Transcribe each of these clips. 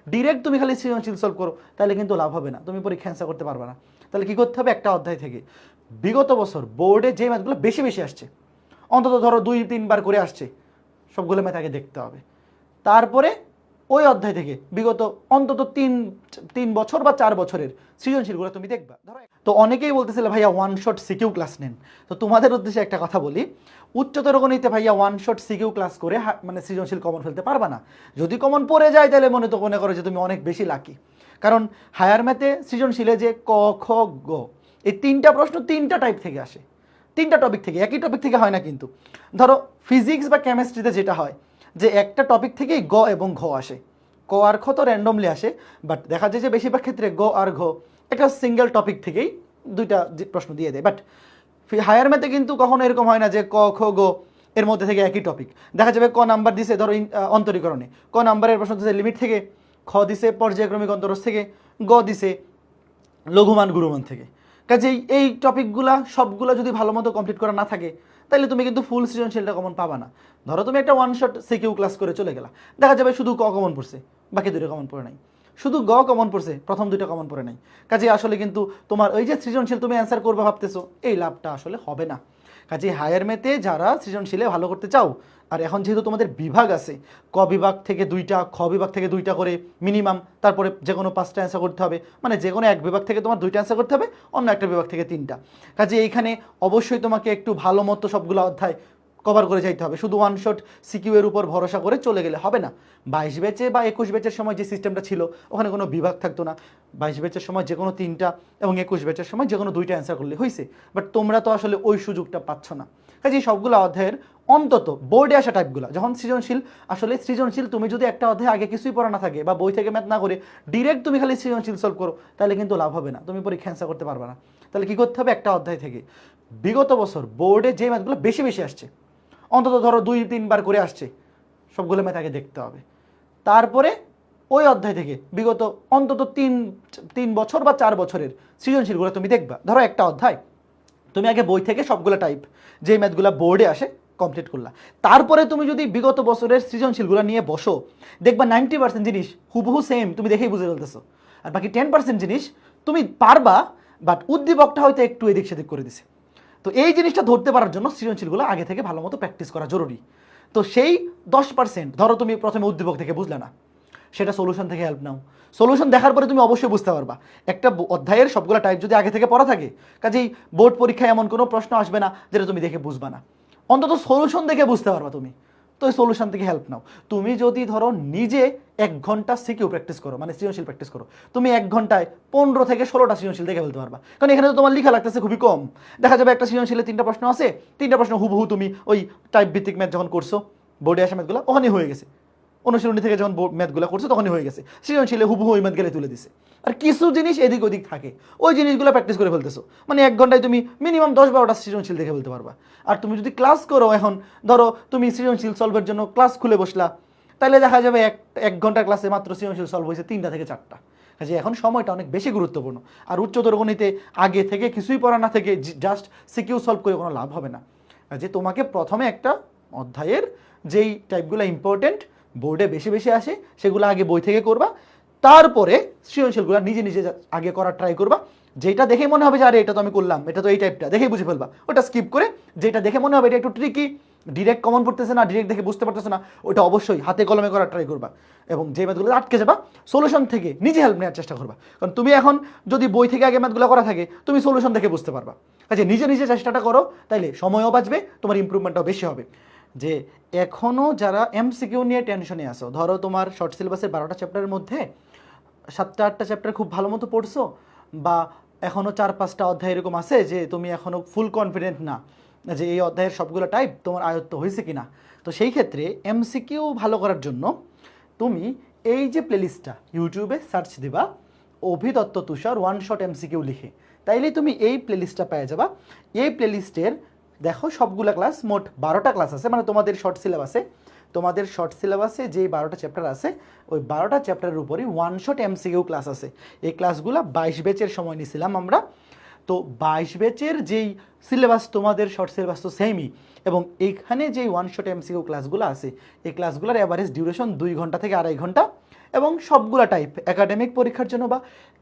Direct তুমি খালি সৃজনশীল সলভ করো, তাহলে কিন্তু লাভ হবে না, তুমি পরীক্ষা অ্যান্সার করতে পারবে না। তাহলে কী করতে হবে, একটা অধ্যায় থেকে বিগত বছর বোর্ডে যে ম্যাথগুলো বেশি বেশি আসছে, অন্তত ধরো 2-3 বার করে আসছে, সবগুলো ম্যাথ আগে দেখতে হবে। তারপরে ওই অধ্যায় থেকে বিগত অন্তত 3 বছর বা 4 বছরের সৃজনশীলগুলো তুমি দেখবা। ধরো তো অনেকেই বলতেছিল ভাইয়া ওয়ান শট সিকিউ ক্লাস নেন, তো তোমাদের উদ্দেশ্যে একটা কথা বলি, উচ্চতর গণিতে ভাইয়া ওয়ান শট সিকিউ ক্লাস করে মানে সৃজনশীল কমন ফেলতে পারবা না। যদি কমন পড়ে যায় তাহলে মনে করো যে তুমি অনেক বেশি লাকি, কারণ হায়ার ম্যাথে সৃজনশীলে যে ক খ গ এই 3টা প্রশ্ন 3টা টাইপ থেকে আসে, 3টা টপিক থেকে, একই টপিক থেকে হয় না কিন্তু। ধরো ফিজিক্স বা কেমিস্ট্রিতে যেটা হয় যে একটা টপিক থেকেই গ এবং ঘ আসে, ক আর খ তো র্যান্ডমলি আসে, বাট দেখা যায় যে বেশিরভাগ ক্ষেত্রে গ আর ঘ একটা সিঙ্গেল টপিক থেকেই 2টা প্রশ্ন দিয়ে দেয়। বাট হায়ার ম্যাথে কিন্তু কখনো এরকম হয় না যে ক খ গ এর মধ্যে থেকে একই টপিক। দেখা যাবে ক নাম্বার দিছে ধরো অন্তরীকরণে, ক নাম্বারের প্রশ্ন দিছে লিমিট থেকে, খ দিছে পর্যায়ক্রমিক অন্তরজ থেকে, গ দিছে লঘুমান গুরুমান থেকে। কাজেই এই টপিকগুলা সবগুলো যদি ভালো মতো কমপ্লিট করা না থাকে তাহলে তুমি কিন্তু ফুল সৃজনশীলটা কমন পাবা না। ধরো তুমি একটা ওয়ান শট সিকিউ ক্লাস করে চলে গেলা, দেখা যাবে শুধু ক কমন পড়ছে, বাকি 2টা কমন পড়ে নাই, শুধু গ কমন পড়ছে, প্রথম 2টা কমন পড়ে নাই। কাজে আসলে কিন্তু তোমার ওই যে সৃজনশীল তুমি অ্যান্সার করবে ভাবতেছো, এই লাভটা আসলে হবে না। কাজে হায়ার ম্যাথে যারা সৃজনশীলে ভালো করতে চাও, আর এখন যেহেতু তোমাদের বিভাগ আছে, ক বিভাগ থেকে 2টা, খ বিভাগ থেকে 2টা করে মিনিমাম, তারপরে যে কোনো 5টা অ্যান্সার করতে হবে, মানে যে কোনো এক বিভাগ থেকে তোমার 2টা অ্যান্সার করতে হবে, অন্য একটা বিভাগ থেকে 3টা। কাজে এইখানে অবশ্যই তোমাকে একটু ভালো মতো সবগুলো অধ্যায় কভার করে যাইতে হবে, শুধু ওয়ান শট সিকিউ এর উপর ভরসা করে চলে গেলে হবে না। 22 ব্যাচে বা 21 ব্যাচের সময় যে সিস্টেমটা ছিল ওখানে কোনো বিভাগ থাকতো না, 22 ব্যাচের সময় যে কোনো 3টা এবং 21 ব্যাচের সময় যে কোনো 2টা অ্যান্সার করলে হয়েছে। বাট তোমরা তো আসলে ওই সুযোগটা পাচ্ছ না। কাজে সবগুলো অধ্যায়ের অন্তত বোর্ডে আসা টাইপগুলো যখন সৃজনশীল, আসলে সৃজনশীল তুমি যদি একটা অধ্যায় আগে কিছুই পড়া না থাকে বা বই থেকে ম্যাথ না করে ডিরেক্ট তুমি খালি সৃজনশীল সলভ করো, তাহলে কিন্তু লাভ হবে না, তুমি পরীক্ষা অ্যান্সার করতে পারবে না। তাহলে কী করতে হবে, একটা অধ্যায় থেকে বিগত বছর বোর্ডে যে ম্যাথগুলো বেশি বেশি আসছে, অন্তত ধরো 2-3 বার করে আসছে, সবগুলো ম্যাথ আগে দেখতে হবে। তারপরে ওই অধ্যায় থেকে বিগত অন্তত 3 বছর বা 4 বছরের সৃজনশীলগুলো তুমি দেখবা। ধরো একটা অধ্যায় তুমি আগে বই থেকে সবগুলো টাইপ যে ম্যাথগুলো বোর্ডে আসে কমপ্লিট করলা, তারপরে তুমি যদি বিগত বছরের সৃজনশীলগুলো নিয়ে বসো, দেখবা 90% জিনিস হুবহু সেম, তুমি দেখেই বুঝে ফেলতেছো, আর বাকি 10% জিনিস তুমি পারবা, বাট উদ্দীপকটা হয়তো একটু এদিক সেদিক করে দিছে। তো এই জিনিসটা ধরতে পারার জন্য সৃজনশীলগুলো আগে থেকে ভালো মতো প্র্যাকটিস করা জরুরি। তো সেই 10% ধরো তুমি প্রথমে উদ্দীপক থেকে বুঝলে না, সেটা সলিউশন থেকে হেল্প নাও। সলিউশন দেখার পরে তুমি অবশ্যই বুঝতে পারবা। একটা অধ্যায়ের সবগুলো টাইপ যদি আগে থেকে পড়া থাকে, কাজেই বোর্ড পরীক্ষায় এমন কোনো প্রশ্ন আসবে না যেটা তুমি দেখে বুঝবা না, অন্তত সলিউশন দেখে বুঝতে পারবা তুমি। তো এই সলিউশন থেকে হেল্প নাও। তুমি যদি ধরো নিজে 1 ঘন্টা সিকিউ প্র্যাকটিস করো, মানে সৃজনশীল প্র্যাকটিস করো, তুমি 1 ঘন্টায় 15 থেকে 16টা সৃজনশীল দেখে ফেলতে পারবা, কারণ এখানে তো তোমার লেখা লাগতেছে খুবই কম। দেখা যাবে একটা সৃজনশীলে 3টা প্রশ্ন আছে, 3টা প্রশ্ন হুবহু তুমি ওই টাইপ ভিত্তিক ম্যাথ যখন করছো বোর্ডে আসা ম্যাথগুলো ওখানেই হয়ে গেছে, অনুশীলনী থেকে যখন ম্যাথগুলো করছো তখনই হয়ে গেছে, সৃজনশীলে হুবহু ওই ম্যাথ গেলে তুলে দিছে। আর কিছু জিনিস এদিক ওদিক থাকে, ওই জিনিসগুলো প্র্যাকটিস করে ফেলতেছো, মানে 1 ঘন্টায় তুমি মিনিমাম 10-12টা সৃজনশীল দেখে ফেলতে পারবা। আর তুমি যদি ক্লাস করো, এখন ধরো তুমি সৃজনশীল সলভের জন্য ক্লাস খুলে বসলা, তাহলে দেখা যাবে এক ঘন্টার ক্লাসে মাত্র সৃজনশীল সলভ হয়েছে 3টা থেকে 4টা। কাজে এখন সময়টা অনেক বেশি গুরুত্বপূর্ণ। আর উচ্চতর গণিতে আগে থেকে কিছুই পড়া না থেকে জাস্ট সিকিউ সলভ করে কোনো লাভ হবে না। যে তোমাকে প্রথমে একটা অধ্যায়ের যেই টাইপগুলো ইম্পর্টেন্ট বোর্ডে বেশি বেশি আসে সেগুলো আগে বই থেকে করবা, তারপরে সৃজনশীলগুলো নিজে নিজে আগে করার ট্রাই করবা। যেটা দেখে মনে হবে যে আরে এটা তো আমি করলাম, এটা তো এই টাইপটা দেখেই বুঝে ফেলবা, ওটা স্কিপ করে যেটা দেখে মনে হবে এটা একটু ট্রিকি, ডিরেক্ট কমন পড়তেছে না, ডিরেক্ট দেখে বুঝতে পারতেছে না, ওটা অবশ্যই হাতে কলমে করার ট্রাই করবা। এবং যে ম্যাথগুলো আটকে যাবা সলিউশন থেকে নিজে হেল্প নেওয়ার চেষ্টা করবা, কারণ তুমি এখন যদি বই থেকে আগে ম্যাথগুলো করা থাকে তুমি সলিউশন দেখে বুঝতে পারবা। কাজে নিজে নিজে চেষ্টাটা করো, তাইলে সময়ও বাঁচবে, তোমার ইম্প্রুভমেন্টটাও বেশি হবে। যে এখনও যারা এমসিকিউ নিয়ে টেনশনে আসো, ধরো তোমার শর্ট সিলেবাসের 12টা চ্যাপ্টারের মধ্যে 7টা-8টা চ্যাপ্টার খুব ভালো মতো পড়ছো, বা এখনও 4-5টা অধ্যায় এরকম আছে যে তুমি এখনও ফুল কনফিডেন্ট না যে এই অধ্যায়ের সবগুলো টাইপ তোমার আয়ত্ত হয়েছে কিনা, তো সেই ক্ষেত্রে এমসিকিউ ভালো করার জন্য তুমি এই যে প্লেলিস্টটা ইউটিউবে সার্চ দিবা অভিদত্ত তুষার ওয়ান শট এমসিকিউ লিখে, তাইলেই তুমি এই প্লেলিস্টটা পেয়ে যাবা। এই প্লেলিস্টের দেখো সবগুলো ক্লাস, মোট 12টা ক্লাস আছে, মানে তোমাদের শর্ট সিলেবাসে যেই 12টা চ্যাপ্টার আছে ওই 12টা চ্যাপ্টারের উপরই ওয়ান শট এমসিকিউ ক্লাস আছে। এই ক্লাসগুলো 22 ব্যাচের সময় নিয়েছিলাম আমরা, তো 22 ব্যাচের যেই সিলেবাস তোমাদের শর্ট সিলেবাস তো সেমই, এবং এইখানে যেই ওয়ান শট এমসিকিউ ক্লাসগুলো আছে এই ক্লাসগুলোর অ্যাভারেজ ডিউরেশন 2 ঘন্টা থেকে 2.5 ঘন্টা, এবং সবগুলা টাইপ একাডেমিক পরীক্ষার জন্য বা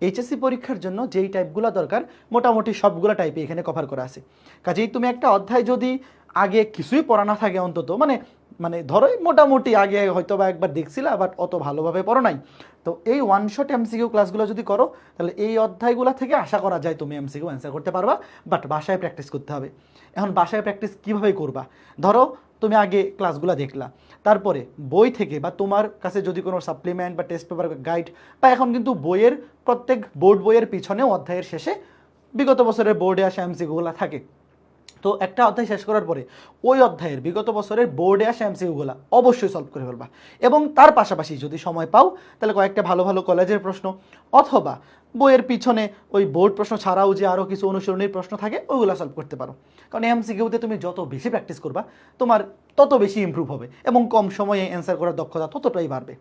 এইচএসসি পরীক্ষার জন্য যেই টাইপগুলো দরকার মোটামুটি সবগুলো টাইপে এখানে কভার করা আছে। কাজেই তুমি একটা অধ্যায় যদি আগে কিছুই পড়া না থাকে অন্তত মানে মানে ধরো মোটামুটি আগে হয়তো বা একবার দেখছিলা বাট অত ভালোভাবে পড়ো নাই, তো এই ওয়ান শট এমসিকিউ ক্লাসগুলো যদি করো তাহলে এই অধ্যায়গুলো থেকে আশা করা যায় তুমি এমসিকিউ অ্যান্সার করতে পারবা, বাট বাসায় প্র্যাকটিস করতে হবে। এখন বাসায় প্র্যাকটিস কীভাবে করবা? ধরো তুমি আগে ক্লাসগুলো দেখলা, তারপরে বই থেকে বা তোমার কাছে যদি কোনো সাপ্লিমেন্ট বা টেস্ট পেপার গাইড, বা এখন কিন্তু বইয়ের প্রত্যেক বোর্ড বইয়ের পিছনেও অধ্যায়ের শেষে বিগত বছরের বোর্ডে আসা এমসিকিউগুলো থাকে। তো একটা অধ্যায় শেষ করার পরে ওই অধ্যায়ের বিগত বছরের বোর্ডে আসা এমসিকিউগুলো অবশ্যই সলভ করে ফেলবা, এবং তার পাশাপাশি যদি সময় পাও তাহলে কয়েকটা ভালো ভালো কলেজের প্রশ্ন অথবা বইয়ের পিছনে ওই বোর্ড প্রশ্ন ছাড়াও যে আরও কিছু অনুসরণীর প্রশ্ন থাকে ওইগুলো সলভ করতে পারো। কারণ এমসিকিউতে তুমি যত বেশি প্র্যাকটিস করবা তোমার তত বেশি ইমপ্রুভ হবে এবং কম সময়ে অ্যান্সার করার দক্ষতা ততটাই বাড়বে।